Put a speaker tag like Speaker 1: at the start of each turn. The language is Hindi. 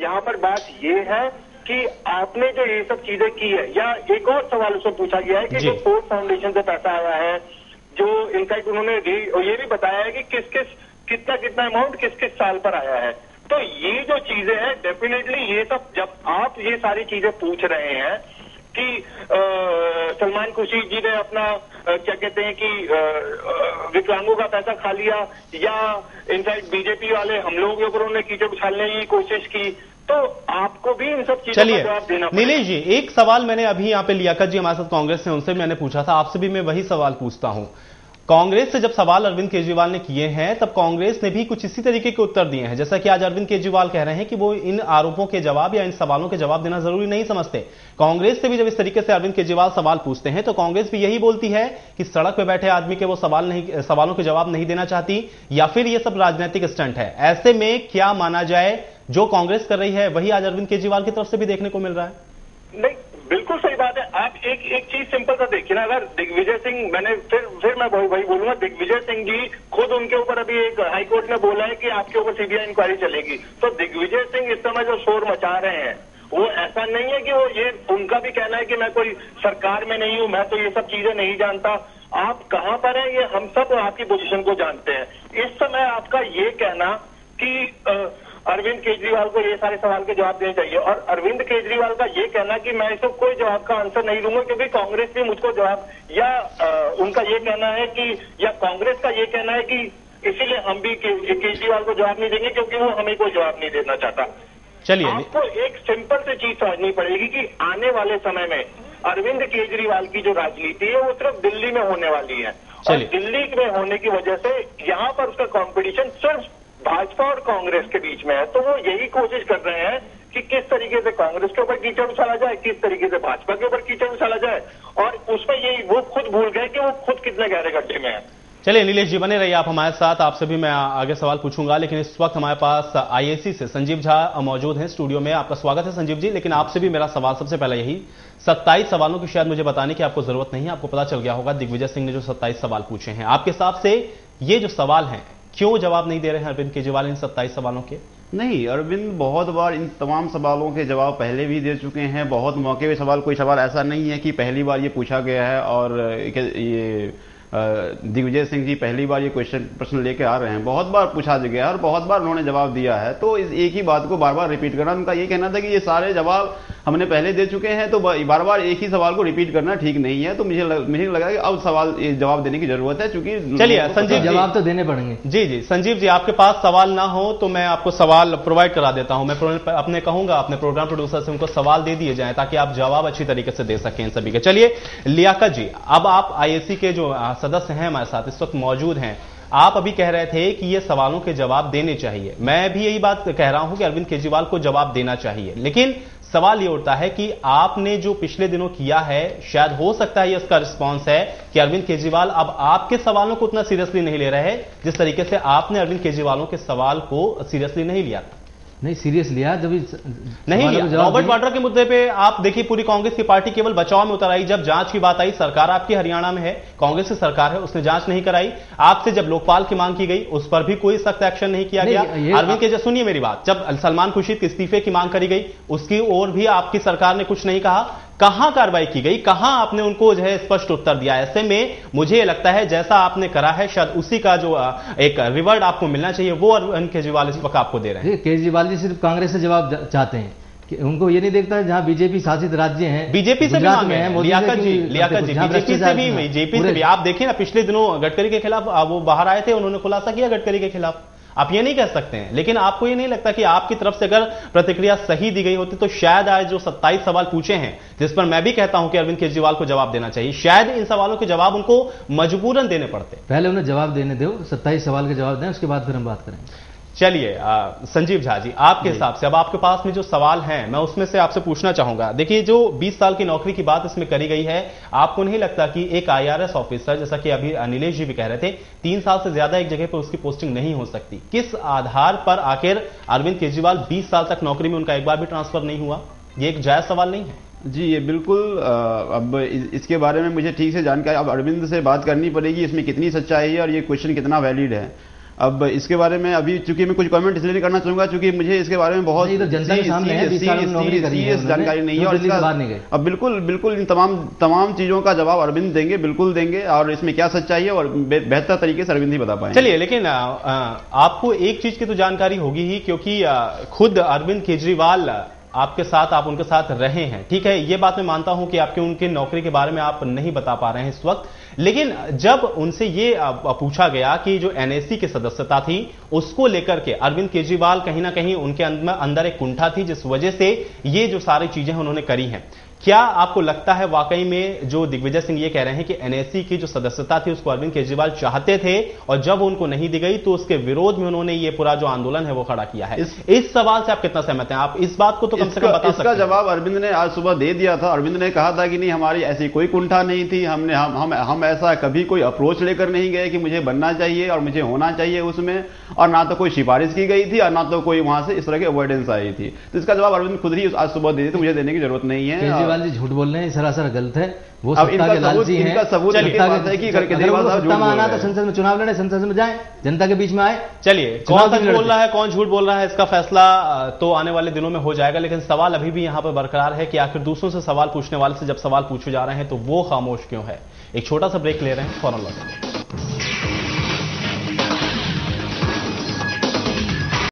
Speaker 1: यहाँ पर बात ये है कि आपने जो ये सब चीजें की है, या एक और सवाल उससे पूछा गया है कि जो फोर्ड फाउंडेशन से पैसा आया है, जो इनफैक्ट उन्होंने ये भी बताया है कि कितना कितना अमाउंट किस किस साल पर आया है। तो ये जो चीजें हैं, डेफिनेटली ये सब जब आप ये सारी चीजें पूछ रहे हैं कि सलमान खुर्शीद जी ने अपना क्या कहते हैं कि विकलांगों का पैसा खा लिया, या इनफैक्ट बीजेपी वाले हम लोगों के ऊपर उन्होंने कीचड़ उछालने की कोशिश की, तो आपको भी इन सब चीजों का जवाब देना पड़ेगा।
Speaker 2: नीलेश जी, एक सवाल मैंने अभी यहाँ पे लियाकत जी हमारे साथ कांग्रेस से, उनसे मैंने पूछा था, आपसे भी मैं वही सवाल पूछता हूं। कांग्रेस से जब सवाल अरविंद केजरीवाल ने किए हैं तब कांग्रेस ने भी कुछ इसी तरीके के उत्तर दिए हैं, जैसा कि आज अरविंद केजरीवाल कह रहे हैं कि वो इन आरोपों के जवाब या इन सवालों के जवाब देना जरूरी नहीं समझते। कांग्रेस से भी जब इस तरीके से अरविंद केजरीवाल सवाल पूछते हैं तो कांग्रेस भी यही बोलती है कि सड़क पर बैठे आदमी के वो सवालों के जवाब नहीं देना चाहती, या फिर ये सब राजनीतिक स्टंट है। ऐसे में क्या माना जाए, जो कांग्रेस कर रही है वही आज अरविंद केजरीवाल की तरफ से भी देखने को मिल रहा है?
Speaker 1: नहीं, बिल्कुल सही बात है। आप एक चीज सिंपल सा देखिए ना, अगर दिग्विजय सिंह, मैंने फिर मैं वही बोलूंगा, दिग्विजय सिंह जी खुद उनके ऊपर अभी एक हाईकोर्ट ने बोला है कि आपके ऊपर सीबीआई इंक्वायरी चलेगी, तो दिग्विजय सिंह इस समय जो शोर मचा रहे हैं वो ऐसा नहीं है कि वो ये उनका भी कहना है कि मैं कोई सरकार में नहीं हूं, मैं तो ये सब चीजें नहीं जानता। आप कहां पर हैं ये हम सब आपकी पोजीशन को जानते हैं। इस समय आपका ये कहना कि अरविंद केजरीवाल को ये सारे सवाल के जवाब देने चाहिए, और अरविंद केजरीवाल का ये कहना कि मैं इसको कोई जवाब का आंसर नहीं दूंगा क्योंकि कांग्रेस भी मुझको जवाब, या उनका ये कहना है कि, या कांग्रेस का ये कहना है कि इसीलिए हम भी केजरीवाल को जवाब नहीं देंगे क्योंकि वो हमें कोई जवाब नहीं देना चाहता।
Speaker 2: चलिए,
Speaker 1: आपको एक सिंपल सी चीज समझनी पड़ेगी कि आने वाले समय में अरविंद केजरीवाल की जो राजनीति है वो सिर्फ दिल्ली में होने वाली है, और दिल्ली में होने की वजह से यहाँ पर उसका कॉम्पिटिशन सिर्फ भाजपा और कांग्रेस के बीच में है। तो वो यही कोशिश कर रहे हैं कि किस तरीके से कांग्रेस के ऊपर कीचड़ उछाला जाए, किस तरीके से भाजपा के ऊपर कीचड़ उछाला जाए, और उसमें यही वो खुद भूल गए कि वो खुद कितने गहरे गड्ढे में है।
Speaker 2: चलिए नीलेश जी, बने रहिए आप हमारे साथ, आपसे भी मैं आगे सवाल पूछूंगा, लेकिन इस वक्त हमारे पास आईएसी से संजीव झा मौजूद हैं स्टूडियो में। आपका स्वागत है संजीव जी। लेकिन आपसे भी मेरा सवाल सबसे पहले यही, 27 सवालों की शायद मुझे बताने की आपको जरूरत नहीं है, आपको पता चल गया होगा दिग्विजय सिंह ने जो 27 सवाल पूछे हैं। आपके हिसाब से ये जो सवाल हैं, क्यों जवाब नहीं दे रहे हैं अरविंद केजरीवाल इन 27 सवालों के?
Speaker 3: नहीं, अरविंद बहुत बार इन तमाम सवालों के जवाब पहले भी दे चुके हैं, बहुत मौके पे सवाल, कोई सवाल ऐसा नहीं है कि पहली बार ये पूछा गया है और ये दिग्विजय सिंह जी पहली बार ये प्रश्न लेके आ रहे हैं। बहुत बार पूछा गया है और बहुत बार उन्होंने जवाब दिया है। तो इस एक ही बात को बार बार रिपीट करना, उनका ये कहना था कि ये सारे जवाब हमने पहले दे चुके हैं, तो बार बार एक ही सवाल को रिपीट करना ठीक नहीं है। तो मुझे लगा कि अब जवाब देने की जवाब है, क्योंकि
Speaker 2: चलिए संजीव,
Speaker 4: जवाब तो देने पड़ेंगे।
Speaker 2: जी संजीव जी, आपके पास सवाल ना हो तो मैं आपको सवाल प्रोवाइड करा देता हूं। मैं अपने कहूंगा अपने प्रोग्राम प्रोड्यूसर से उनको सवाल दे दिए जाए ताकि आप जवाब अच्छी तरीके से दे सकें इन सभी के। चलिए लियाकत जी, अब आप आईएसी के जो सदस्य हैं हमारे साथ इस वक्त मौजूद हैं, आप अभी कह रहे थे कि ये सवालों के जवाब देने चाहिए। मैं भी यही बात कह रहा हूं कि अरविंद केजरीवाल को जवाब देना चाहिए, लेकिन सवाल ये उठता है कि आपने जो पिछले दिनों किया है, शायद हो सकता है ये इसका रिस्पांस है कि अरविंद केजरीवाल अब आपके सवालों को उतना सीरियसली नहीं ले रहे हैं जिस तरीके से आपने अरविंद केजरीवाल के सवाल को सीरियसली नहीं लिया था।
Speaker 4: नहीं, सीरियस लिया जब
Speaker 2: नहीं लिया। रॉबर्ट वाड्रा के मुद्दे पे आप देखिए, पूरी कांग्रेस की पार्टी केवल बचाव में उतर आई। जब जांच की बात आई, सरकार आपकी हरियाणा में है, कांग्रेस की सरकार है, उसने जांच नहीं कराई। आपसे जब लोकपाल की मांग की गई उस पर भी कोई सख्त एक्शन नहीं किया गया। अरविंद केजरीवाल, सुनिए मेरी बात, जब सलमान खुर्शीद के इस्तीफे की मांग करी गई उसकी ओर भी आपकी सरकार ने कुछ नहीं कहा। कहां कार्रवाई की गई, कहां आपने उनको जो है स्पष्ट उत्तर दिया? ऐसे में मुझे ये लगता है जैसा आपने करा है शायद उसी का जो एक रिवॉर्ड आपको मिलना चाहिए वो अरविंद केजरीवाल इस वक्त आपको दे रहे हैं।
Speaker 4: केजरीवाल जी सिर्फ कांग्रेस से जवाब चाहते हैं, उनको ये नहीं देखता जहां बीजेपी शासित राज्य हैं,
Speaker 2: बीजेपी से भी मांगे हैं। लियाकत जी बीजेपी से भी आप देखिए ना, पिछले दिनों गडकरी के खिलाफ वो बाहर आए थे, उन्होंने खुलासा किया गडकरी के खिलाफ। आप ये नहीं कह सकते हैं, लेकिन आपको ये नहीं लगता कि आपकी तरफ से अगर प्रतिक्रिया सही दी गई होती तो शायद आज जो 27 सवाल पूछे हैं, जिस पर मैं भी कहता हूं कि अरविंद केजरीवाल को जवाब देना चाहिए, शायद इन सवालों के जवाब उनको मजबूरन देने पड़ते।
Speaker 4: पहले उन्हें जवाब देने दो, 27 सवाल के जवाब दें, उसके बाद फिर हम बात करेंगे।
Speaker 2: चलिए संजीव झा जी, आपके हिसाब से अब आपके पास में जो सवाल हैं मैं उसमें से आपसे पूछना चाहूंगा। देखिए, जो 20 साल की नौकरी की बात इसमें करी गई है, आपको नहीं लगता कि एक IRS ऑफिसर, जैसा कि अभी नीलेश जी भी कह रहे थे, 3 साल से ज्यादा एक जगह पर उसकी पोस्टिंग नहीं हो सकती? किस आधार पर आखिर अरविंद केजरीवाल 20 साल तक नौकरी में उनका एक बार भी ट्रांसफर नहीं हुआ? ये एक जायज सवाल नहीं है?
Speaker 3: जी, ये बिल्कुल। अब इसके बारे में मुझे ठीक से जानकारी अब अरविंद से बात करनी पड़ेगी, इसमें कितनी सच्चाई है और ये क्वेश्चन कितना वैलिड है। अब इसके बारे में अभी चूंकि मैं कुछ कमेंट इसलिए नहीं करना चाहूंगा क्योंकि मुझे इसके बारे में बहुत सीरियस जानकारी नहीं है और अब बिल्कुल इन तमाम चीजों का जवाब अरविंद देंगे, बिल्कुल देंगे, और इसमें क्या सच्चाई है और बेहतर तरीके से अरविंद ही बता पाएंगे।
Speaker 2: चलिए, लेकिन आपको एक चीज की तो जानकारी होगी ही, क्योंकि खुद अरविंद केजरीवाल आपके साथ, आप उनके साथ रहे हैं। ठीक है, ये बात मैं मानता हूं कि आपके उनके नौकरी के बारे में आप नहीं बता पा रहे हैं इस वक्त, लेकिन जब उनसे ये पूछा गया कि जो एनएसी की सदस्यता थी उसको लेकर के अरविंद केजरीवाल कहीं ना कहीं उनके अंदर एक कुंठा थी जिस वजह से ये जो सारी चीजें उन्होंने करी हैं, क्या आपको लगता है वाकई में जो दिग्विजय सिंह ये कह रहे हैं कि एनएसी की जो सदस्यता थी उसको अरविंद केजरीवाल चाहते थे और जब उनको नहीं दी गई तो उसके विरोध में उन्होंने ये पूरा जो आंदोलन है वो खड़ा किया है? इस सवाल से आप कितना सहमत हैं? आप इस बात को तो कम से कम बता सकते हैं।
Speaker 3: इसका जवाब अरविंद ने आज सुबह दे दिया था। अरविंद ने कहा था कि नहीं, हमारी ऐसी कोई कुंठा नहीं थी, हम ऐसा कभी कोई अप्रोच लेकर नहीं गए कि मुझे बनना चाहिए और मुझे होना चाहिए उसमें, और ना तो कोई सिफारिश की गई थी और ना तो कोई वहां से इस तरह की अवॉइडेंस आई थी। तो इसका जवाब अरविंद खुद ही आज सुबह दे दिए, मुझे देने की जरूरत नहीं है।
Speaker 4: केजरीवाल जी झूठ बोल रहे हैं, सरासर गलत है। वो सत्ता के लालची हैं।
Speaker 3: इनका सबूत है कि केजरीवाल साहब झूठ बोल रहे हैं।
Speaker 4: तो संसद में चुनाव लड़े, संसद में जाए, जनता के बीच में आए।
Speaker 2: चलिए, कौन सच बोल रहा है कौन झूठ बोल रहा है इसका फैसला तो आने वाले दिनों में हो जाएगा, लेकिन सवाल अभी भी यहां पर बरकरार है कि आखिर दूसरों से सवाल पूछने वाले से जब सवाल पूछे जा रहे हैं तो वो खामोश क्यों है? एक छोटा सा ब्रेक ले रहे हैं, फौरन लौटेंगे।